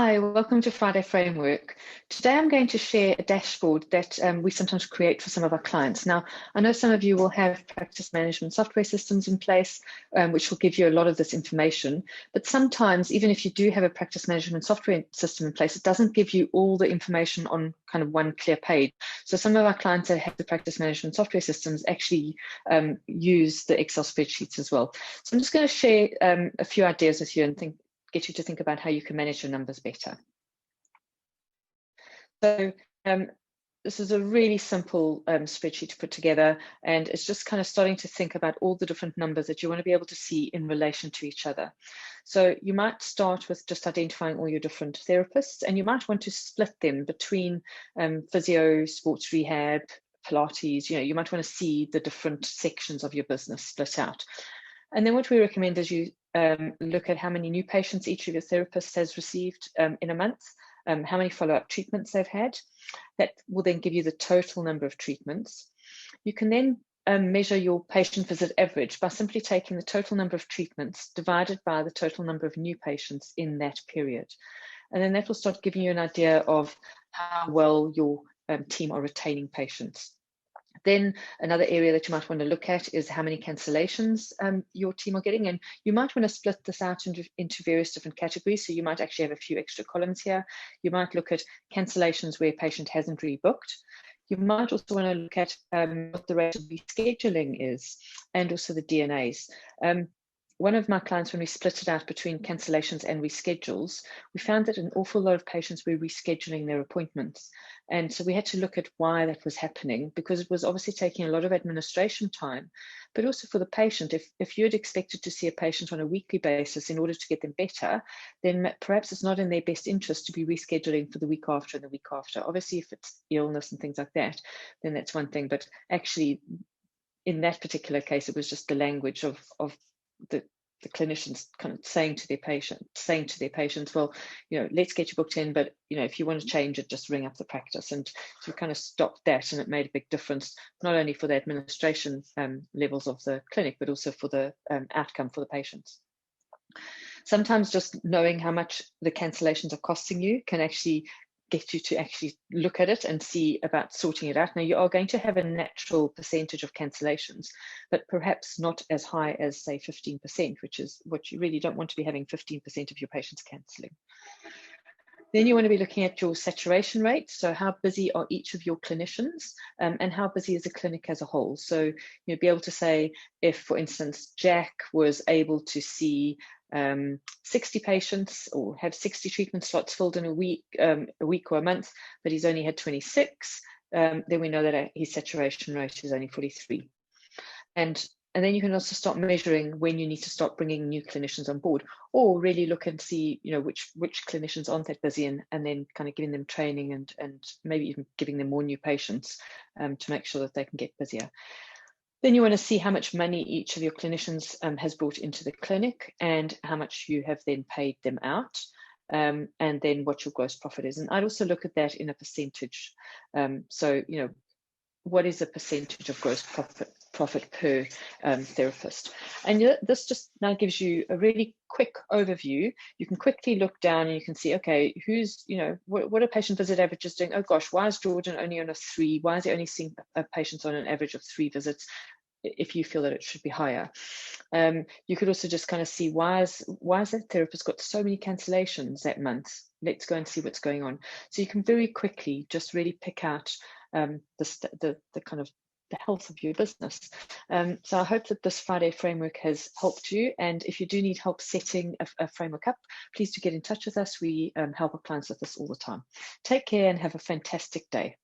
Hi, welcome to Friday Framework. Today I'm going to share a dashboard that we sometimes create for some of our clients. Now, I know some of you will have practice management software systems in place, which will give you a lot of this information. But sometimes, even if you do have a practice management software system in place, it doesn't give you all the information on kind of one clear page. So some of our clients that have the practice management software systems actually use the Excel spreadsheets as well. So I'm just going to share a few ideas with you and get you to think about how you can manage your numbers better. So this is a really simple spreadsheet to put together, and it's just kind of starting to think about all the different numbers that you want to be able to see in relation to each other. So you might start with just identifying all your different therapists, and you might want to split them between physio, sports rehab, Pilates. You might want to see the different sections of your business split out. And then what we recommend is you look at how many new patients each of your therapists has received in a month, how many follow-up treatments they've had. That will then give you the total number of treatments. You can then measure your patient visit average by simply taking the total number of treatments divided by the total number of new patients in that period. And then that will start giving you an idea of how well your team are retaining patients. Then another area that you might want to look at is how many cancellations your team are getting. And you might want to split this out into various different categories. So you might actually have a few extra columns here. You might look at cancellations where a patient hasn't rebooked. You might also want to look at what the rate of rescheduling is, and also the DNAs. One of my clients, when we split it out between cancellations and reschedules, we found that an awful lot of patients were rescheduling their appointments. And so we had to look at why that was happening, because it was obviously taking a lot of administration time, but also for the patient. If you had expected to see a patient on a weekly basis in order to get them better, then perhaps it's not in their best interest to be rescheduling for the week after and the week after. Obviously, if it's illness and things like that, then that's one thing. But actually, in that particular case, it was just the language of the clinicians kind of saying to their patients, well, let's get you booked in, but if you want to change it, just ring up the practice. And so we kind of stopped that, and it made a big difference, not only for the administration levels of the clinic, but also for the outcome for the patients. Sometimes just knowing how much the cancellations are costing you can actually get you to actually look at it and see about sorting it out. Now, you are going to have a natural percentage of cancellations, but perhaps not as high as, say, 15%, which is what you really don't want to be having 15% of your patients cancelling. Then you want to be looking at your saturation rate. So how busy are each of your clinicians, and how busy is the clinic as a whole? So you'll be able to say, if, for instance, Jack was able to see 60 patients or have 60 treatment slots filled in a week or a month, but he's only had 26, then we know that his saturation rate is only 43. And then you can also start measuring when you need to start bringing new clinicians on board, or really look and see, which clinicians aren't that busy, and then kind of giving them training and maybe even giving them more new patients to make sure that they can get busier. Then you want to see how much money each of your clinicians has brought into the clinic, and how much you have then paid them out, and then what your gross profit is. And I'd also look at that in a percentage. So, what is the percentage of gross profit per therapist? And this just now gives you a really quick overview. You can quickly look down and you can see, okay, who's, what are patient visit averages doing? Oh gosh, why is Jordan only on a 3? Why is he only seeing patients on an average of 3 visits? If you feel that it should be higher. You could also just kind of see, why is that therapist got so many cancellations that month? Let's go and see what's going on. So you can very quickly just really pick out the kind of the health of your business. So I hope that this Friday framework has helped you. And if you do need help setting a framework up, please do get in touch with us. We help our clients with this all the time. Take care and have a fantastic day.